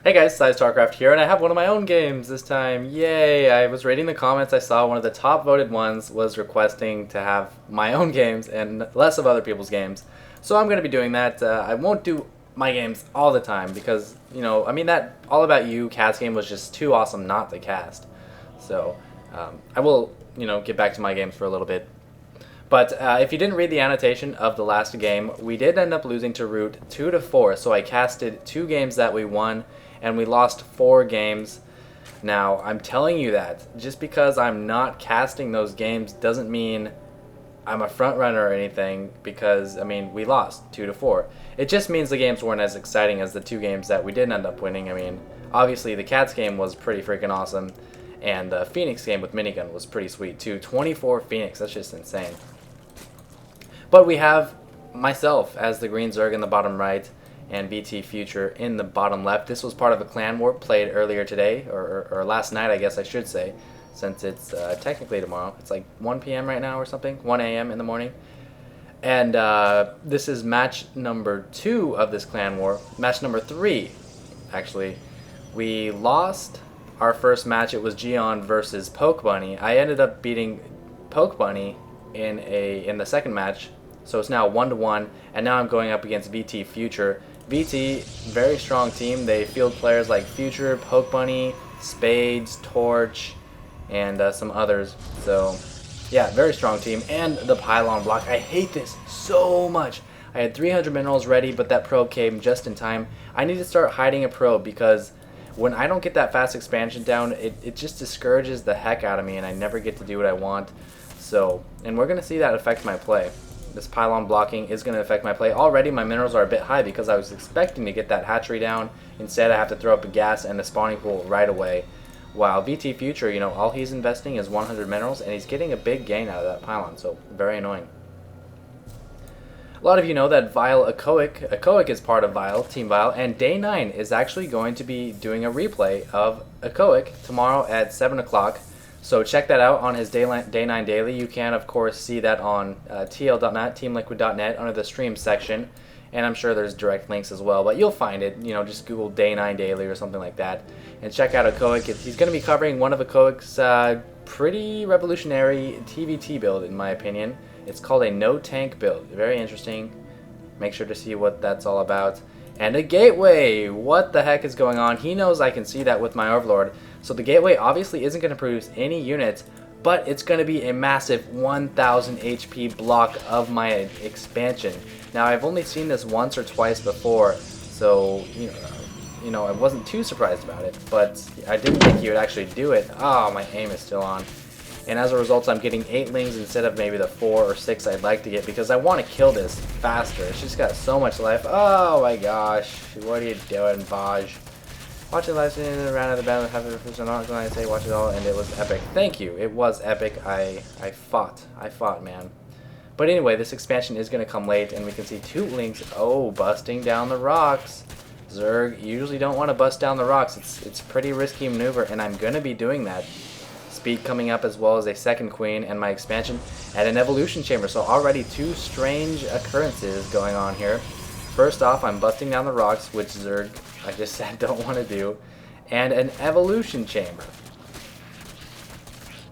Hey guys, PsyStarcraft here, and I have one of my own games this time. Yay! I was reading the comments, I saw one of the top voted ones was requesting to have my own games and less of other people's games. So I'm going to be doing that. I won't do my games all the time because, that All About You cast game was just too awesome not to cast. So I will, get back to my games for a little bit. But if you didn't read the annotation of the last game, we did end up losing to Root 2-4, so I casted 2 games that we won, and we lost 4 games. Now, I'm telling you that just because I'm not casting those games doesn't mean I'm a front runner or anything, because, we lost 2-4. It just means the games weren't as exciting as the 2 games that we did end up winning. Obviously the Cats game was pretty freaking awesome, and the Phoenix game with Minigun was pretty sweet too. 24 Phoenix, that's just insane. But we have myself as the green Zerg in the bottom right and VTFuture in the bottom left. This was part of a clan war played earlier today, or last night I guess I should say, since it's technically tomorrow. It's like 1 p.m. right now or something, 1 a.m. in the morning. And this is match number 2 of this clan war. Match number 3, actually. We lost our first match. It was Jiyan versus Pokebunny. I ended up beating Pokebunny in the second match. So it's now 1-1, and now I'm going up against VTFuture. VT, very strong team. They field players like Future, Pokebunny, Spades, Torch, and some others. So yeah, very strong team. And the pylon block. I hate this so much. I had 300 minerals ready, but that probe came just in time. I need to start hiding a probe because when I don't get that fast expansion down, it just discourages the heck out of me, and I never get to do what I want. So, and we're going to see that affect my play. This pylon blocking is going to affect my play. Already my minerals are a bit high because I was expecting to get that hatchery down. Instead I have to throw up a gas and the spawning pool right away. While VTFuture, all he's investing is 100 minerals, and he's getting a big gain out of that pylon, so very annoying. A lot of you know that vilePsY is part of Team Vile, and Day 9 is actually going to be doing a replay of vilePsY tomorrow at 7 o'clock. So check that out on his Day 9 Daily. You can, of course, see that on tl.net, teamliquid.net, under the stream section. And I'm sure there's direct links as well, but you'll find it. Just Google Day 9 Daily or something like that. And check out vilePsY. He's going to be covering one of vilePsY's pretty revolutionary TVT build, in my opinion. It's called a no-tank build. Very interesting. Make sure to see what that's all about. And a gateway! What the heck is going on? He knows I can see that with my Overlord. So the gateway obviously isn't going to produce any units, but it's going to be a massive 1000 HP block of my expansion. Now I've only seen this once or twice before, so I wasn't too surprised about it, but I didn't think he would actually do it. Oh, my aim is still on. And as a result, I'm getting 8 lings instead of maybe the 4 or 6 I'd like to get, because I want to kill this faster. It's just got so much life. Oh my gosh, what are you doing, Vaj? Watch the live stream in the round of the battle. I'm not going to say watch it all, and it was epic. Thank you. It was epic. I fought, man. But anyway, this expansion is going to come late, and we can see 2 lings. Oh, busting down the rocks. Zerg, you usually don't want to bust down the rocks. It's a pretty risky maneuver, and I'm going to be doing that. Speed coming up, as well as a second queen, and my expansion at an evolution chamber. So already 2 strange occurrences going on here. First off, I'm busting down the rocks, which Zerg, I just said, don't want to do, and an evolution chamber.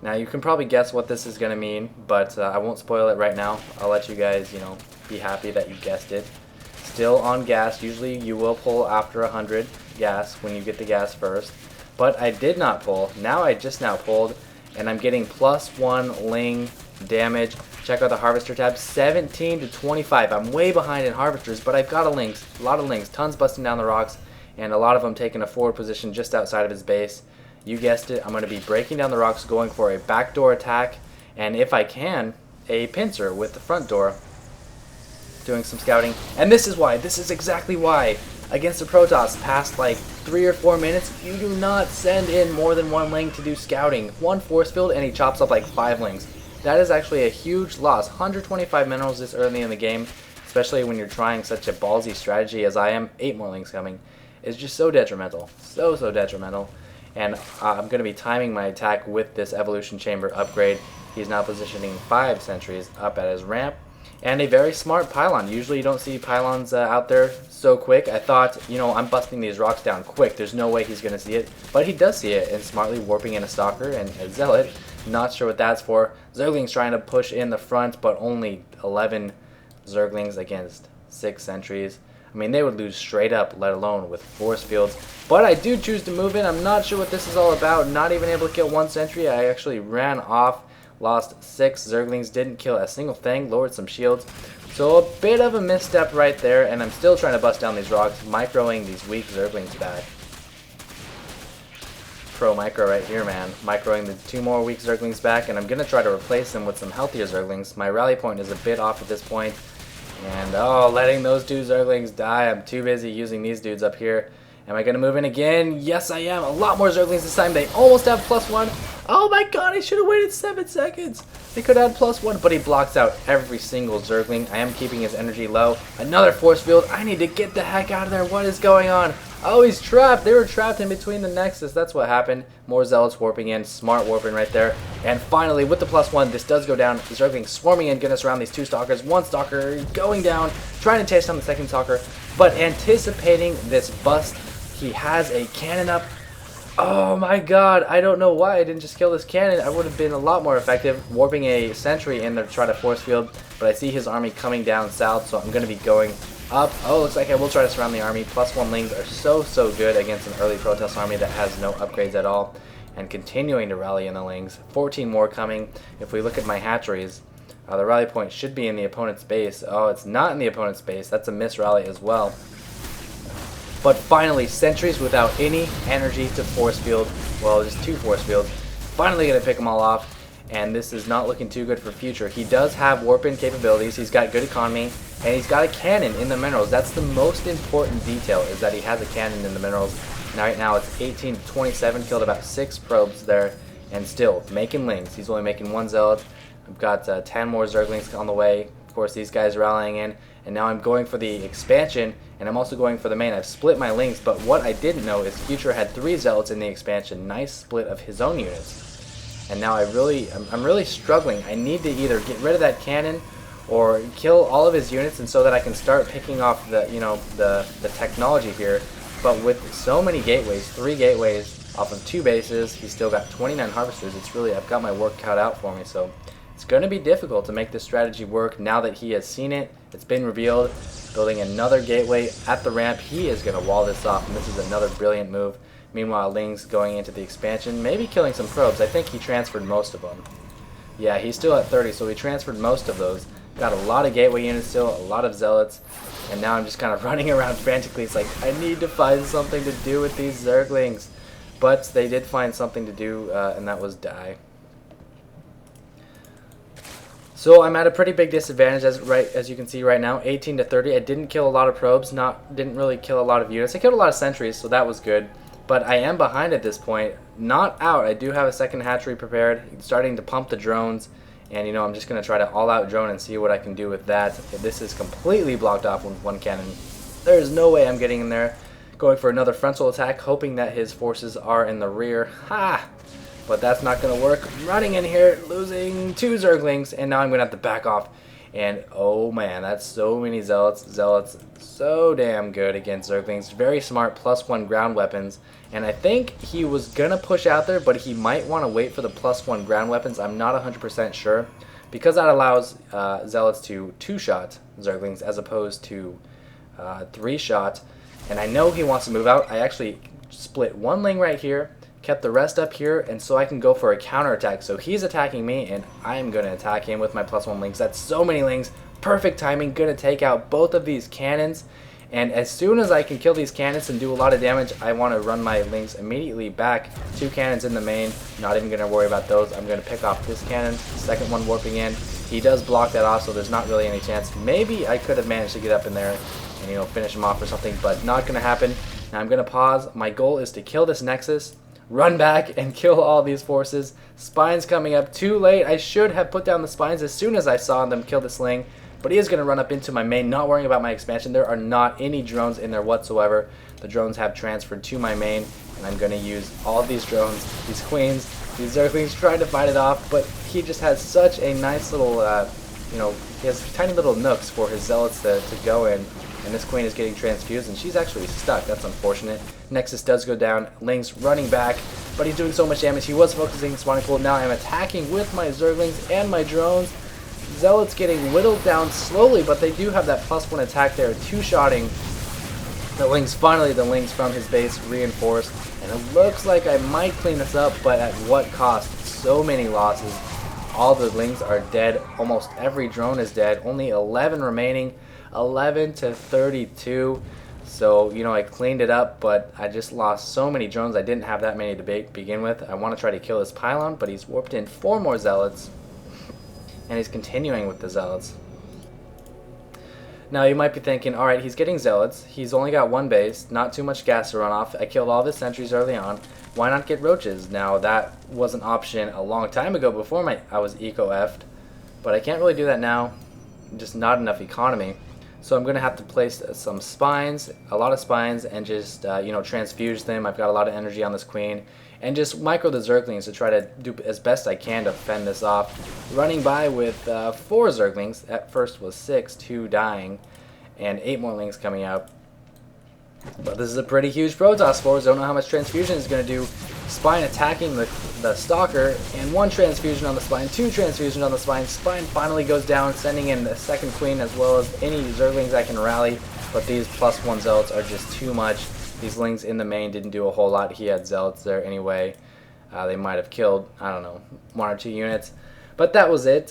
Now you can probably guess what this is going to mean, but I won't spoil it right now. I'll let you guys, be happy that you guessed it. Still on gas. Usually you will pull after 100 gas when you get the gas first. But I did not pull. Now I just now pulled, and I'm getting +1 ling damage. Check out the harvester tab, 17 to 25. I'm way behind in harvesters, but I've got a lot of lings, tons busting down the rocks, and a lot of them taking a forward position just outside of his base. You guessed it, I'm going to be breaking down the rocks, going for a backdoor attack, and if I can, a pincer with the front door, doing some scouting. And this is exactly why, against the Protoss, past like 3 or 4 minutes, you do not send in more than 1 ling to do scouting. 1 force field, and he chops up like 5 lings. That is actually a huge loss. 125 minerals this early in the game, especially when you're trying such a ballsy strategy as I am. 8 more lings coming. It's just so detrimental. So detrimental. And I'm going to be timing my attack with this evolution chamber upgrade. He's now positioning 5 sentries up at his ramp. and a very smart pylon. Usually you don't see pylons out there so quick. I thought, you know, I'm busting these rocks down quick. There's no way he's going to see it, but he does see it, and smartly warping in a Stalker and a Zealot. Not sure what that's for. Zerglings trying to push in the front, but only 11 Zerglings against 6 sentries. I mean, they would lose straight up, let alone with force fields. But I do choose to move in. I'm not sure what this is all about. Not even able to kill 1 sentry. I actually ran off, lost 6 Zerglings, didn't kill a single thing, lowered some shields. So a bit of a misstep right there, and I'm still trying to bust down these rocks, microing these weak Zerglings back. Pro micro right here, man. Microing the 2 more weak Zerglings back, and I'm going to try to replace them with some healthier Zerglings. My rally point is a bit off at this point. And oh, letting those 2 Zerglings die. I'm too busy using these dudes up here. Am I going to move in again? Yes, I am. A lot more Zerglings this time. They almost have +1. Oh my god, I should have waited 7 seconds. They could have had +1, but he blocks out every single Zergling. I am keeping his energy low. Another force field. I need to get the heck out of there. What is going on? Oh, he's trapped. They were trapped in between the Nexus. That's what happened. More Zealots warping in. Smart warping right there. And finally, with the +1, this does go down. Zergling swarming in, gonna surround these 2 Stalkers. 1 Stalker going down, trying to chase down the 2nd Stalker, but anticipating this bust, he has a cannon up. Oh my god, I don't know why I didn't just kill this cannon. I would have been a lot more effective warping a sentry in there to try to force field, but I see his army coming down south, so I'm going to be going up. Oh, looks like I will try to surround the army. +1 lings are so good against an early Protest army that has no upgrades at all, and continuing to rally in the lings. 14 more coming. If we look at my hatcheries, the rally point should be in the opponent's base. Oh, it's not in the opponent's base. That's a miss rally as well. But finally, sentries without any energy to force field, well, just 2 force fields, finally going to pick them all off, and this is not looking too good for future. He does have warp-in capabilities, he's got good economy, and he's got a cannon in the minerals. That's the most important detail, is that he has a cannon in the minerals. Now, right now it's 18 to 27, killed about 6 probes there, and still making lings. He's only making 1 Zealot. I've got 10 more Zerglings on the way. Of course, these guys rallying in, and now I'm going for the expansion, and I'm also going for the main. I've split my lings, but what I didn't know is Future had 3 Zealots in the expansion. Nice split of his own units. And now I'm really struggling. I need to either get rid of that cannon or kill all of his units, and so that I can start picking off the, you know, the technology here. But with so many gateways, 3 gateways off of 2 bases, he's still got 29 harvesters. It's really, I've got my work cut out for me, so it's going to be difficult to make this strategy work now that he has seen it. It's been revealed. Building another gateway at the ramp. He is going to wall this off, and this is another brilliant move. Meanwhile, Ling's going into the expansion, maybe killing some probes. I think he transferred most of them. Yeah, he's still at 30, so he transferred most of those. Got a lot of gateway units still, a lot of Zealots, and now I'm just kind of running around frantically. It's like, I need to find something to do with these Zerglings. But they did find something to do, and that was die. So I'm at a pretty big disadvantage as you can see right now, 18 to 30. I didn't kill a lot of probes, didn't really kill a lot of units. I killed a lot of sentries, so that was good. But I am behind at this point. Not out. I do have a second hatchery prepared, starting to pump the drones, and you know, I'm just going to try to all-out drone and see what I can do with that. This is completely blocked off with 1 cannon. There's no way I'm getting in there. Going for another frontal attack, hoping that his forces are in the rear. Ha! But that's not going to work. Running in here, losing 2 Zerglings, and now I'm going to have to back off. And oh man, that's so many Zealots. Zealots so damn good against Zerglings. Very smart, +1 ground weapons. And I think he was going to push out there, but he might want to wait for the +1 ground weapons. I'm not 100% sure. Because that allows Zealots to 2-shot Zerglings as opposed to 3-shot. And I know he wants to move out. I actually split 1 Ling right here, kept the rest up here, and so I can go for a counterattack. So he's attacking me, and I'm going to attack him with my +1 Lings. That's so many Lings. Perfect timing. Going to take out both of these cannons. And as soon as I can kill these cannons and do a lot of damage, I want to run my Lings immediately back. 2 cannons in the main. Not even going to worry about those. I'm going to pick off this cannon. The second one warping in. He does block that off, so there's not really any chance. Maybe I could have managed to get up in there and, you know, finish him off or something, but not going to happen. Now I'm going to pause. My goal is to kill this Nexus, run back, and kill all these forces. Spines coming up too late. I should have put down the spines as soon as I saw them kill the Sling, but he is going to run up into my main, not worrying about my expansion. There are not any drones in there whatsoever. The drones have transferred to my main, and I'm going to use all of these drones, these queens, these Zerglings, trying to fight it off, but he just has such a nice little you know, he has tiny little nooks for his zealots to go in, and this queen is getting transfused, and she's actually stuck. That's unfortunate. Nexus does go down. Link's running back, but he's doing so much damage. He was focusing spawning pool. Now I'm attacking with my Zerglings and my drones. Zealots getting whittled down slowly, but they do have that +1 attack there, two-shotting the Lynx. Finally, the Lynx from his base reinforced, and it looks like I might clean this up, but at what cost? So many losses. All the Lynx are dead. Almost every drone is dead. Only 11 remaining, 11 to 32. So, you know, I cleaned it up, but I just lost so many drones. I didn't have that many to begin with. I want to try to kill this pylon, but he's warped in 4 more zealots, and he's continuing with the zealots. Now you might be thinking, alright, he's getting zealots, he's only got 1 base, not too much gas to run off, I killed all of his sentries early on, why not get roaches? Now that was an option a long time ago before I was eco-effed, but I can't really do that now, just not enough economy. So I'm going to have to place some spines, a lot of spines, and just, you know, transfuse them. I've got a lot of energy on this queen. And just micro the Zerglings to try to do as best I can to fend this off. Running by with 4 Zerglings. At first was 6, 2 dying, and 8 more Lings coming out. But this is a pretty huge Protoss force. Don't know how much transfusion is going to do. Spine attacking the Stalker, and 1 transfusion on the Spine, 2 transfusions on the Spine. Spine finally goes down, sending in the second queen as well as any Zerglings I can rally. But these +1 zealots are just too much. These Lings in the main didn't do a whole lot. He had zealots there anyway. They might have killed, I don't know, 1 or 2 units. But that was it.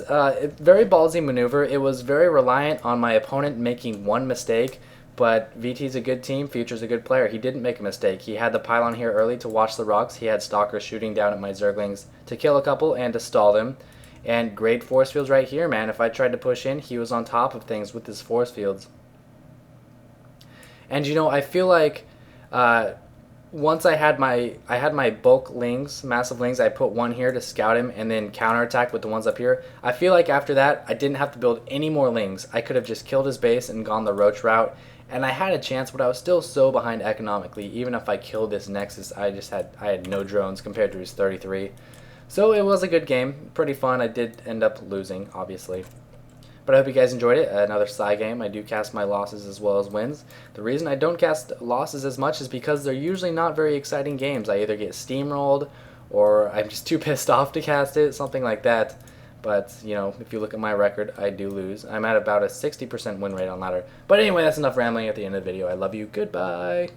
Very ballsy maneuver. It was very reliant on my opponent making 1 mistake. But VT's a good team, Future's a good player. He didn't make a mistake. He had the pylon here early to watch the rocks. He had Stalkers shooting down at my Zerglings to kill a couple and to stall them. And great force fields right here, man. If I tried to push in, he was on top of things with his force fields. And you know, I feel like once I had my bulk Lings, massive Lings, I put 1 here to scout him and then counterattack with the ones up here. I feel like after that, I didn't have to build any more Lings. I could have just killed his base and gone the roach route. And I had a chance, but I was still so behind economically. Even if I killed this Nexus, I had no drones compared to his 33. So it was a good game, pretty fun. I did end up losing, obviously. But I hope you guys enjoyed it. Another Psy game. I do cast my losses as well as wins. The reason I don't cast losses as much is because they're usually not very exciting games. I either get steamrolled or I'm just too pissed off to cast it, something like that. But, you know, if you look at my record, I do lose. I'm at about a 60% win rate on ladder. But anyway, that's enough rambling at the end of the video. I love you. Goodbye.